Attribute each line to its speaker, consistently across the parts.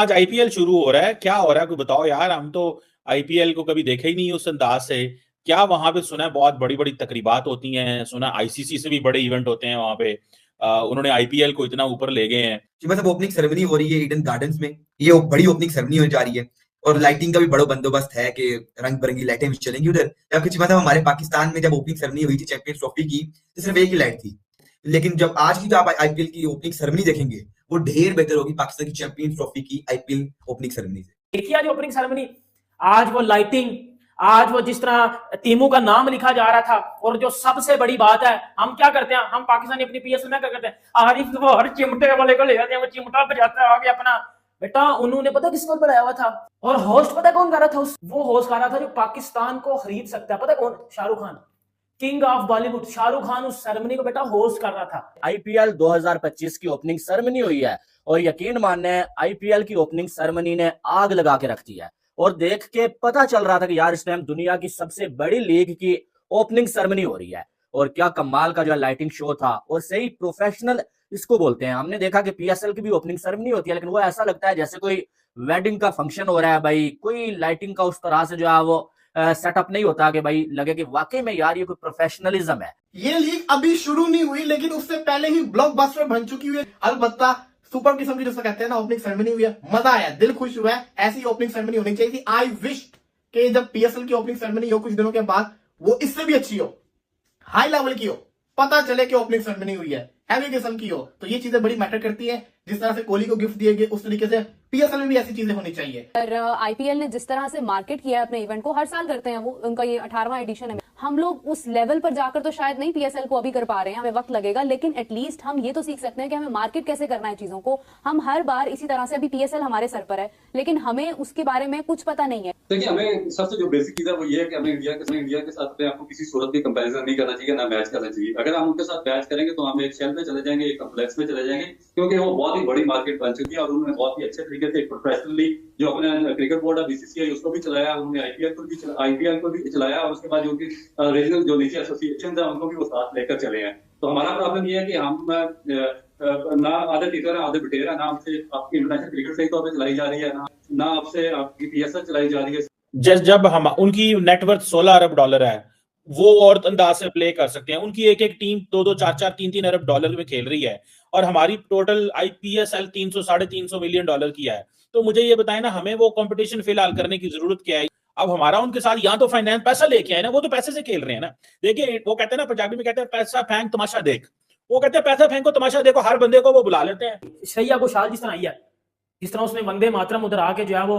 Speaker 1: आज आईपीएल शुरू हो रहा है, क्या हो रहा है? कोई बताओ यार, हम तो आईपीएल को कभी देखे ही नहीं उस अंदाज से। क्या वहां पे सुना है बहुत बड़ी बड़ी तकरीबात होती हैं, सुना आईसीसी से भी बड़े इवेंट होते हैं वहां पे। उन्होंने आईपीएल को इतना ऊपर ले गए हैं
Speaker 2: जी, मतलब ओपनिंग सेरेमनी हो रही है ईडन गार्डन्स में। ये बड़ी ओपनिंग सेरेमनी होने जा रही है और लाइटिंग का भी बड़ा बंदोबस्त है कि रंग बिरंगी लाइटें भी चलेंगी उधर। जबकि जी मतलब हमारे पाकिस्तान में जब ओपनिंग सेरेमनी हुई थी चैंपियंस ट्रॉफी की, तो सिर्फ एक ही लाइट थी। लेकिन जब आज की जो आप आईपीएल की ओपनिंग सेरेमनी देखेंगे, वो ढेर बेहतर होगी पाकिस्तान की चैंपियंस ट्रॉफी की आईपीएल ओपनिंग सेरेमनी से।
Speaker 3: देखिए आज ओपनिंग सेरेमनी, आज वो लाइटिंग, आज वो जिस तरह टीमों का नाम लिखा जा रहा था। और जो सबसे बड़ी बात है, हम क्या करते हैं, हम पाकिस्तानी अपनी पीएसएल में क्या करते हैं, आरिफ वो हर चिमटे वाले को ले जाते हैं, वो चिमटा बजाता है आगे अपना। बेटा उन्होंने पता किस पर बनाया हुआ था, और होस्ट पता कौन कर रहा था, वो होस्ट कर रहा था जो पाकिस्तान को खरीद सकता है, पता कौन? Shahrukh Khan, king of Bollywood Shahrukh Khan उस सेरेमनी को बेटा होस्ट कर रहा था।
Speaker 4: आईपीएल 2025 की ओपनिंग सेरेमनी हुई है और यकीन मानने आईपीएल की ओपनिंग सेरेमनी ने आग लगा के रख दी है। और देख के पता चल रहा था कि यार इस टाइम दुनिया की सबसे बड़ी लीग की ओपनिंग सेरेमनी हो रही है। और क्या कमाल का जो लाइटिंग शो था, और सही प्रोफेशनल इसको बोलते हैं। हमने देखा कि पीएसएल की भी ओपनिंग सेरेमनी होती है, लेकिन वो ऐसा लगता है जैसे कोई वेडिंग का फंक्शन हो रहा है भाई। कोई लाइटिंग का उस तरह से जो है वो सेटअप नहीं होता कि भाई लगे कि वाकई में यार ये कोई प्रोफेशनलिज्म है।
Speaker 5: ये लीग अभी शुरू नहीं हुई, लेकिन उससे पहले ही ब्लॉकबस्टर बन चुकी हुई है। अलबत्ता सुपर किस्म की जिसे कहते हैं ना ओपनिंग सेरेमनी हुई है, मजा आया, दिल खुश हुआ है। ऐसी ओपनिंग सेरेमनी होनी चाहिए थी। आई विश कि जब पीएसएल की ओपनिंग सेरेमनी हो कुछ दिनों के बाद, वो इससे भी अच्छी हो, हाई लेवल की हो, पता चले कि ओपनिंग सेरेमनी हुई है, हैवी किस्म की हो। तो ये चीजें बड़ी मैटर करती है। जिस तरह से कोहली को गिफ्ट दिए गए, उस तरीके से पीएसएल में भी ऐसी चीजें होनी चाहिए।
Speaker 6: और आईपीएल ने जिस तरह से मार्केट किया है अपने इवेंट को, हर साल करते हैं वो, उनका ये 18वां एडिशन है। हम लोग उस लेवल पर जाकर तो शायद नहीं पीएसएल को अभी कर पा रहे हैं, हमें वक्त लगेगा, लेकिन एटलीस्ट हम ये तो सीख सकते हैं कि हमें मार्केट कैसे करना है चीजों को। हम हर बार इसी तरह से, अभी पीएसएल हमारे सर पर है, लेकिन हमें उसके बारे में कुछ पता नहीं है।
Speaker 7: देखिए, हमें सबसे जो बेसिक चीज है वो ये है कि हमें इंडिया के साथ अपने आपको किसी सूरत में कंपैरिजन नहीं करना चाहिए, ना मैच करना चाहिए। अगर हम उनके साथ मैच करेंगे तो हम एक शेल पे चले जाएंगे, एक कम्प्लेक्स में चले जाएंगे, क्योंकि वो बहुत ही बड़ी मार्केट बन चुकी है। और उन्होंने बहुत ही अच्छे तरीके से प्रोफेशनली जो अपने क्रिकेट बोर्ड है बीसीसीआई, उसको भी चलाया, उन्होंने आईपीएल को भी चलाया, और उसके बाद जो कि रीजनल जो नीचे एसोसिएशन है उनको भी वो साथ लेकर चले हैं। तो हमारा प्रॉब्लम ये है कि हम ना आधे टीचर है आधे बिटेर है, ना हमसे आपकी इंटरनेशनल क्रिकेट सही तौर पर चलाई जा रही है, ना आपसे आपकी पीएसएल चलाई जा रही है।
Speaker 1: जब हम उनकी नेटवर्थ $16 अरब है, वो और अंदाज से प्ले कर सकते हैं। उनकी एक एक टीम 2-2, 4-4, 3-3 अरब डॉलर में खेल रही है, और हमारी टोटल आईपीएसएल 300 साढ़े $300 मिलियन की है। तो मुझे ये बताएं ना, हमें वो कंपटीशन फिलहाल करने की जरूरत क्या है? अब हमारा उनके साथ या तो फाइनेंस पैसा लेके आए ना, वो तो पैसे से खेल रहे हैं ना। देखिए वो कहते हैं ना, पंजाबी में कहते हैं पैसा फेंक तमाशा देख। वो कहते हैं पैसा फेंको तमाशा देखो, हर बंदे को वो बुला लेते हैं।
Speaker 3: श्रेया घोषाल जिस तरह आई है, जिस तरह उसने वंदे मातरम उधर आके जो है वो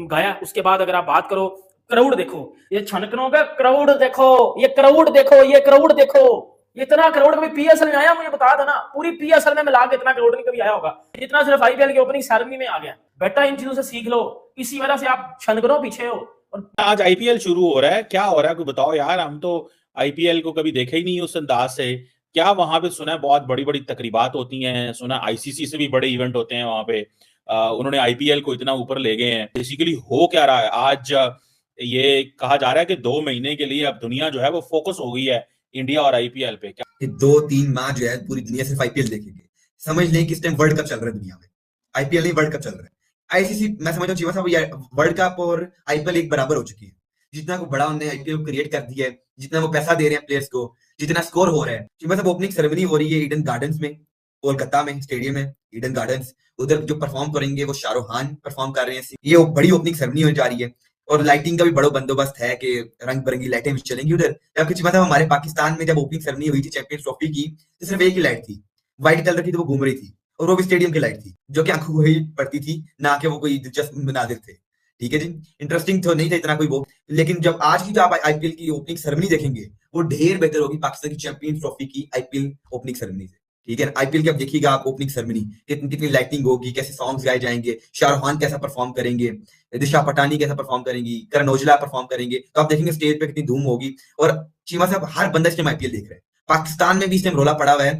Speaker 3: गाया, उसके बाद अगर आप बात करो क्राउड देखो, ये छनकनों का क्राउड देखो, ये क्राउड देखो, ये क्राउड देखो, इतना क्राउड कभी पीएसएल में आया? मुझे बता देना, पूरी पीएसएल में मिला के इतना क्राउड नहीं कभी आया होगा जितना सिर्फ आईपीएल की ओपनिंग सेरेमनी में आ गया। बेटा इन चीजों से सीख लो, इसी वजह से आप छनकनों पीछे हो।
Speaker 1: और आज आईपीएल शुरू हो रहा है, क्या हो रहा है? कोई बताओ यार, हम तो आईपीएल को कभी देखे ही नहीं उस अंदाज से। क्या वहां पे सुना है बहुत बड़ी बड़ी तकरीबात होती हैं, सुना आईसीसी से भी बड़े इवेंट होते हैं वहां पे। उन्होंने आईपीएल को इतना ऊपर ले गए हैं। बेसिकली हो क्या रहा है आज? ये कहा जा रहा है कि 2 महीने के लिए अब दुनिया जो है वो फोकस हो गई है इंडिया और आईपीएल पे। क्या
Speaker 2: 2-3 माह जो है पूरी दुनिया सिर्फ आईपीएल देखेंगे। समझ लें कि इस टाइम वर्ल्ड कप चल रहा है दुनिया में, आईपीएल नहीं वर्ल्ड कप चल रहा है। आईसीसी, मैं समझता हूँ चीमा साहब, वर्ल्ड कप और आईपीएल एक बराबर हो चुकी है। जितना को बड़ा उन्होंने आईपीएल को क्रिएट कर दिया है, जितना वो पैसा दे रहे हैं प्लेयर्स को, जितना स्कोर हो रहा है। चीमा साहब ओपनिंग सेरेमनी हो रही है ईडन गार्डन्स में, कोलकाता में स्टेडियम है ईडन गार्डन्स। उधर जो परफॉर्म करेंगे वो शाहरुख खान परफॉर्म कर रहे हैं। ये बड़ी ओपनिंग सेरेमनी होने जा रही है और लाइटिंग का भी बड़ा बंदोबस्त है कि रंग बिरंगी लाइटें भी चलेंगी उधर। जबकि चीमा साहब हमारे पाकिस्तान में जब ओपनिंग सेरेमनी हुई थी चैंपियंस ट्रॉफी की, तो सिर्फ एक ही लाइट थी, व्हाइट कलर की, तो वो घूम रही थी, और वो भी स्टेडियम की लाइट थी, जो कि आंखों को ही पड़ती थी, ना कि वो कोई दिलचस्प मनाजिर थे। ठीक है जी, इंटरेस्टिंग तो नहीं था इतना कोई वो, लेकिन जब आज की जो आप आईपीएल की ओपनिंग सेरेमनी देखेंगे, वो ढेर बेहतर होगी पाकिस्तान की चैंपियंस ट्रॉफी की आईपीएल ओपनिंग सेरेमनी से। ठीक है, आईपीएल की आप देखिएगा आप ओपनिंग सेरेमनी, कितनी लाइटिंग होगी, कैसे सॉन्ग्स गाए जाएंगे, शाहरुख खान कैसा परफॉर्म करेंगे, दिशा पटानी कैसा परफॉर्म करेंगी, करण औजला परफॉर्म करेंगे, तो आप देखेंगे स्टेज पे कितनी धूम होगी। और चीमा साहब हर बंदा इस टाइम आईपीएल देख रहा है, पाकिस्तान में भी इस टाइम रोला पड़ा हुआ है,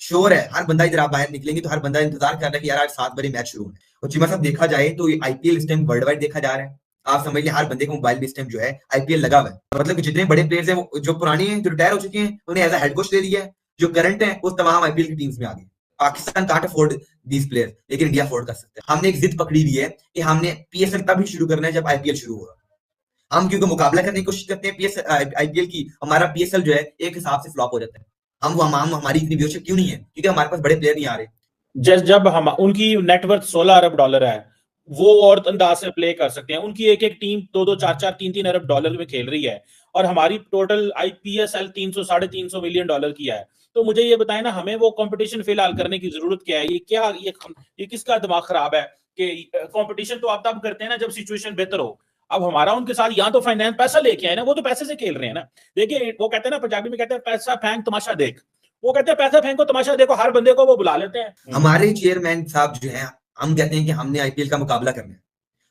Speaker 2: श्योर है। हर बंदा इधर आप बाहर निकलेंगे तो हर बंदा इंतजार कर रहा है कि यार आज 7 बजे मैच शुरू है। और चीमा साहब देखा जाए तो आईपीएल इस टाइम वर्ल्ड वाइड देखा जा रहा है। आप समझ लिया हर बंदे को मोबाइल में इस टाइम जो है आईपीएल लगा हुआ है। मतलब कि जितने बड़े प्लेयर्स हैं, जो पुराने हैं, जो रिटायर हो चुके हैं, उन्हें एज अ हेड कोच दे दिया है, जो करंट है वो तमाम आईपीएल की टीम्स में आ गए। Pakistan can't afford these players, लेकिन इंडिया अफोर्ड कर सकते हैं। हमने एक जिद पकड़ी हुई है कि हमने पीएसएल तभी शुरू करना है जब आईपीएल शुरू होगा। हम क्योंकि मुकाबला करने की कोशिश करते हैं पीएसएल आईपीएल की, हमारा पीएसएल जो है एक हिसाब से फ्लॉप हो जाता है। हम हमारी इतनी व्यूअरशिप क्यों नहीं है? क्योंकि हमारे पास बड़े प्लेयर नहीं आ रहे।
Speaker 1: जब हम उनकी नेटवर्थ 16 अरब डॉलर है, वो और अंदाज से प्ले कर सकते हैं। उनकी एक एक टीम 2-2 4-4 3-3 अरब डॉलर में खेल रही है और हमारी टोटल आईपीएसएल 300 350 मिलियन डॉलर की है। तो मुझे ये बताएं ना, हमें वो कंपटीशन फिलहाल करने की जरूरत क्या है? ये किसका दिमाग खराब है कि कंपटीशन तो आप तब करते हैं ना जब सिचुएशन बेहतर हो। अब हमारा उनके साथ या तो फाइनेंस पैसा लेके आए ना, वो तो पैसे से खेल रहे हैं ना। देखिए वो कहते हैं ना, पंजाबी में कहते हैं पैसा फेंक तमाशा देख। वो कहते हैं पैसा फेंको तमाशा देखो, हर बंदे को वो बुला लेते हैं।
Speaker 2: हमारे चेयरमैन साहब जो हैं, हम कहते हैं कि हमने आईपीएल का मुकाबला करना है।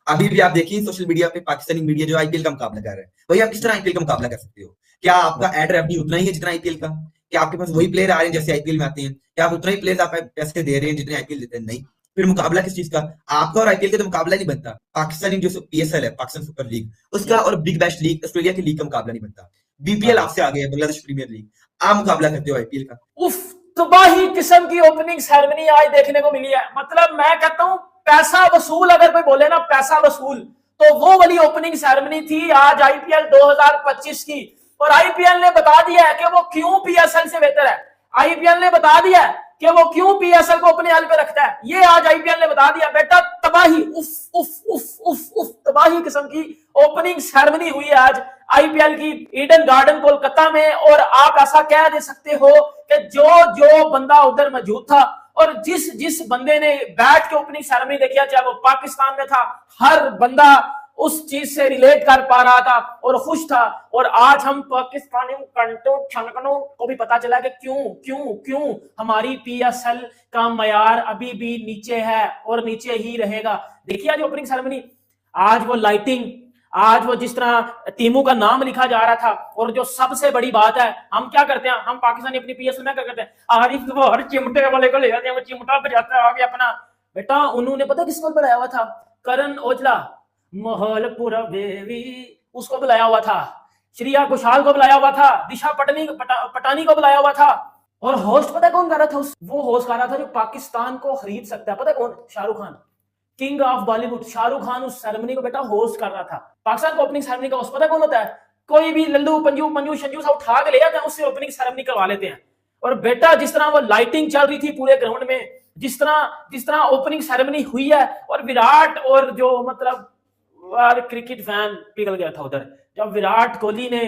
Speaker 2: अभी भी आप देखिए सोशल मीडिया पे पाकिस्तानी मीडिया जो आईपीएल का मुकाबला कर रहे हैं, वही आप किस तरह आईपीएल का मुकाबला कर सकते हो? क्या आपका एड रेवेन्यू उतना ही है जितना आईपीएल का? क्या आपके पास वही प्लेयर आ रहे हैं जैसे आईपीएल में आते हैं? क्या आप उतना ही प्लेयर आप पैसे दे रहे हैं जितने आईपीएल देते हैं? नहीं। फिर मुकाबला किस चीज का? आपका और आईपीएल का तो मुकाबला नहीं बनता। पाकिस्तानी जो पीएसएल है, पाकिस्तान सुपर लीग, उसका और बिग बैश लीग, ऑस्ट्रेलिया की लीग का मुकाबला नहीं बनता। बीपीएल आपसे आगे है, बांग्लादेश प्रीमियर लीग, आप मुकाबला करते हो आईपीएल का।
Speaker 3: उफ, तबाही किस्म की ओपनिंग सेरेमनी आज देखने को मिली है। मतलब मैं कहता हूं पैसा वसूल, अगर कोई बोले ना पैसा वसूल, तो वो वाली ओपनिंग सेरेमनी थी आज आईपीएल 2025 की। और आईपीएल ने बता दिया है कि वो क्यों पीएसएल से बेहतर है। आईपीएल ने बता दिया है कि वो क्यों पीएसएल को अपने हल पे रखता है। ये आज आईपीएल ने बता दिया। बेटा तबाही, उफ उफ उफ उफ उफ, तबाही किस्म की ओपनिंग सेरेमनी हुई है आज आईपीएल की ईडन गार्डन कोलकाता में। और आप ऐसा कह दे सकते हो कि जो बंदा उधर मौजूद था और जिस बंदे ने बैठ के ओपनिंग सेरेमनी देखी, चाहे वो पाकिस्तान में था, हर बंदा उस चीज से रिलेट कर पा रहा था और खुश था। और आज हम पाकिस्तानी कंटो छनकनों को भी पता चला कि क्यों हमारी पीएसएल का मयार अभी भी नीचे है और नीचे ही रहेगा। देखिए आज ओपनिंग सेरेमनी, आज वो लाइटिंग, आज वो जिस तरह टीमों का नाम लिखा जा रहा था। और जो सबसे बड़ी बात है, हम क्या करते हैं, हम पाकिस्तानी अपनी पीएसएल में क्या करते हैं, आरिफ वो हर चिमटे वाले को ले जाते हैं, वो चिमटा बजाता है आगे अपना। बेटा उन्होंने पता किसको बुलाया हुआ था? करण औजला, माहौल पूरा बेबी, उसको बुलाया हुआ था। श्रेया घोषाल को बुलाया हुआ था, दिशा पटानी को बुलाया हुआ था। और होस्ट पता कौन कर रहा था? वो होस्ट कर रहा था जो पाकिस्तान को खरीद सकता है। पता कौन? Shahrukh Khan, king of Bollywood. Shahrukh Khan उस सेरेमनी को बेटा होस्ट कर रहा था। पाकिस्तान को ओपनिंग सेरेमनी का होस्ट पता कौन होता है? कोई भी लल्लू पंजू शंजू सा उठा के ले जाते हैं, उससे ओपनिंग सेरेमनी करवा लेते हैं। और बेटा जिस तरह वो लाइटिंग चल रही थी पूरे ग्राउंड में, जिस तरह ओपनिंग सेरेमनी हुई है, और विराट और जो मतलब क्रिकेट फैन पिघल गया था उधर जब विराट कोहली ने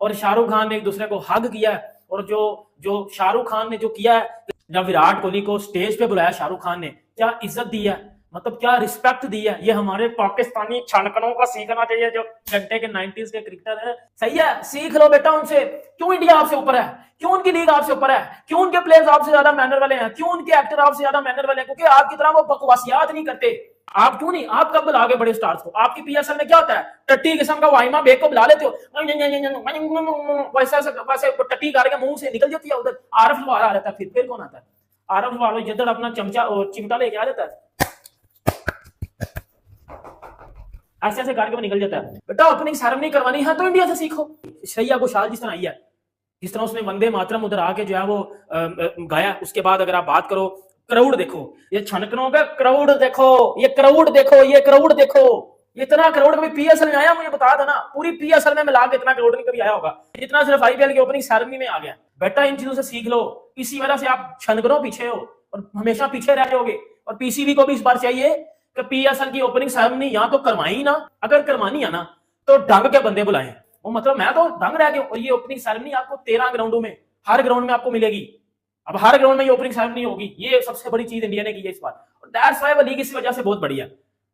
Speaker 3: और शाहरुख खान ने एक दूसरे को हग किया। और जो शाहरुख खान ने जो किया है, जब विराट कोहली को स्टेज पे बुलाया शाहरुख खान ने, क्या इज्जत दी है, मतलब क्या रिस्पेक्ट दी है। ये हमारे पाकिस्तानी छानकनों का सीखना चाहिए, जो घंटे के 90s के क्रिकेटर है। सही है, सीख लो बेटा उनसे। क्यों इंडिया आपसे ऊपर है? क्यों उनकी लीग आपसे ऊपर है? क्यों उनके प्लेयर्स आपसे ज्यादा मैनर वाले हैं? क्यों उनके एक्टर आपसे ज्यादा मैनर वाले हैं? क्योंकि आपकी तरह वो बकवासियात नहीं करते। आप क्यों नहीं? आप कब बुलाओगे बड़े स्टार्स को? आपकी पीएसएल में क्या होता है, टट्टी किस्म का वाइमा बेग को बुला लेते हो, वैसे टट्टी करके मुंह से निकल जाती है उधर। आरफ लवार आ रहता है, फिर कौन आता है? आरफ लवार जिधर अपना चमचा और चिमटा लेके आ जाता है, ऐसे करके वो निकल जाता है। बेटा ओपनिंग सेरेमनी करवानी है तो इंडिया से सीखो। श्रेया घोषाल जिस तरह आई है, जिस तरह उसने वंदे मातरम उधर आके जो है वो गाया, उसके बाद अगर आप बात करो क्राउड देखो, ये छनकनों का क्राउड देखो, ये क्राउड देखो, इतना क्राउड कभी पीएसएल में आया? मुझे बता देना, पूरी पीएसएल में मिला के इतना क्राउड नहीं कभी आया होगा जितना सिर्फ आईपीएल की ओपनिंग सेरेमनी में आ गया। बेटा इन चीजों से सीख लो, इसी वजह से आप छनकनों पीछे हो और हमेशा पीछे रह जाओगे। और पीसीबी को भी इस बार चाहिए कि पीएसएल की ओपनिंग सेरेमनी या तो करवाई ना, अगर करवानी है ना तो ढंग के बंदे बुलाएं। वो मतलब मैं तो दंग रह गया। और ये ओपनिंग सेरेमनी आपको 13 ग्राउंडों में, हर ग्राउंड में आपको मिलेगी। अब हर ग्राउंड में ये ओपनिंग सेरेमनी होगी। ये सबसे बड़ी चीज इंडिया ने की है इस बार। और दैट्स व्हाई वो लीग इस वजह से बहुत बढ़िया,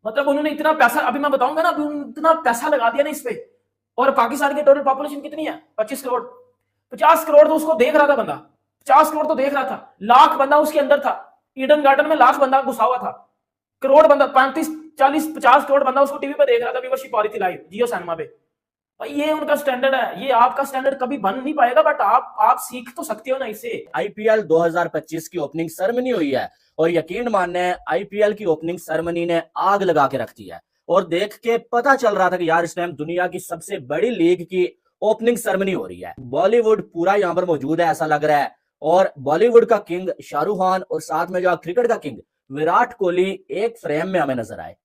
Speaker 3: मतलब उन्होंने इतना पैसा, अभी मैं बताऊंगा ना, इतना पैसा लगा दिया ना इस पे। और पाकिस्तान की टोटल पॉपुलेशन कितनी है? 25 करोड़। 50 करोड़ तो उसको देख रहा था बंदा, 50 करोड़ तो देख रहा था। लाख बंदा उसके अंदर था, ईडन गार्डन में लाख बंदा घुसा हुआ था। करोड़ बंदा, 35 40 50 करोड़ बंदा उसको टीवी पे देख रहा था, व्यूअरशिप आ रही थी लाइव जियो सिनेमा पे। भाई ये उनका स्टैंडर्ड है, ये आपका स्टैंडर्ड कभी बन नहीं पाएगा, बट आप सीख तो सकते हो ना इससे।
Speaker 4: आईपीएल 2025 की ओपनिंग सेरेमनी हुई है और यकीन मानने आईपीएल की ओपनिंग सेरेमनी ने आग लगा के रख दी है। और देख के पता चल रहा था कि यार इस टाइम दुनिया की सबसे बड़ी लीग की ओपनिंग सेरेमनी हो रही है। बॉलीवुड पूरा यहाँ पर मौजूद है ऐसा लग रहा है। और बॉलीवुड का किंग शाहरुख खान और साथ में जो क्रिकेट का किंग विराट कोहली एक फ्रेम में हमें नजर आए।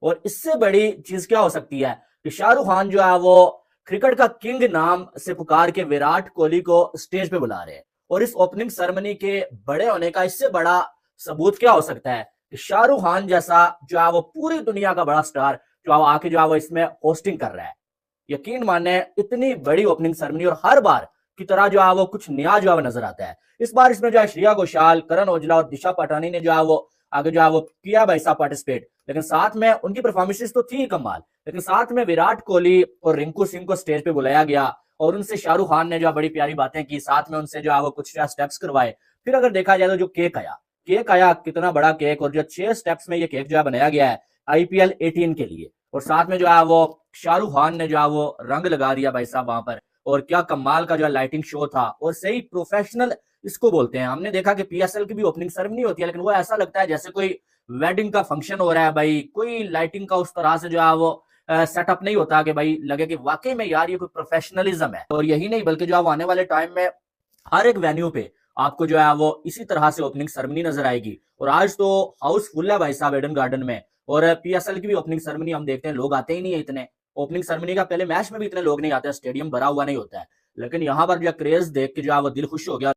Speaker 4: और इससे बड़ी चीज क्या हो सकती है कि शाहरुख खान जो है वो क्रिकेट का किंग नाम से पुकार के विराट कोहली को स्टेज पे बुला रहे हैं। और इस ओपनिंग सेरेमनी के बड़े होने का इससे बड़ा सबूत क्या हो सकता है कि शाहरुख खान जैसा जो है वो पूरी दुनिया का बड़ा स्टार जो है आके जो है वो इसमें होस्टिंग कर रहा है। यकीन माने इतनी बड़ी ओपनिंग सेरेमनी और हर बार की तरह जो है वो कुछ नया जो है वो नजर आता है। इस बार इसमें जो है श्रेया घोषाल, करण औजला और दिशा पटानी ने जो है वो आगे जो है वो किया भाई साहब पार्टिसिपेट, लेकिन साथ में उनकी परफॉर्मेंसेस तो थी कमाल, लेकिन साथ में विराट कोहली और रिंकू सिंह को स्टेज पे बुलाया गया और उनसे शाहरुख खान ने जो है बड़ी प्यारी बातें की, साथ में उनसे जो है वो कुछ स्टेप्स करवाए। फिर अगर देखा जाए तो जो केक आया कितना बड़ा केक, और जो 6 स्टेप्स में ये केक जो है बनाया गया है IPL 18 के लिए, और साथ में जो है वो शाहरुख खान ने जो है वो रंग लगा दिया भाई साहब वहां पर, और क्या कमाल का जो है लाइटिंग शो था और सही प्रोफेशनल इसको बोलते हैं। हमने देखा कि PSL की भी ओपनिंग सेरेमनी होती है, लेकिन वो ऐसा लगता है जैसे कोई वेडिंग का फंक्शन हो रहा है भाई, कोई लाइटिंग का उस तरह से जो है वो सेटअप नहीं होता कि भाई लगे कि वाकई में यार ये कोई प्रोफेशनलिज्म है। और यही नहीं बल्कि जो है आने वाले टाइम में हर एक वेन्यू पे आपको जो है वो इसी तरह से ओपनिंग सेरेमनी नजर आएगी। और आज तो हाउस फुल है भाई साहब एडन गार्डन में, और PSL की भी ओपनिंग सेरेमनी हम देखते हैं लोग आते ही नहीं है इतने। ओपनिंग सेरेमनी का पहले मैच में भी इतने लोग नहीं आते, स्टेडियम भरा हुआ नहीं होता है, लेकिन यहाँ पर जो क्रेज देख के जो है वो दिल खुश हो गया।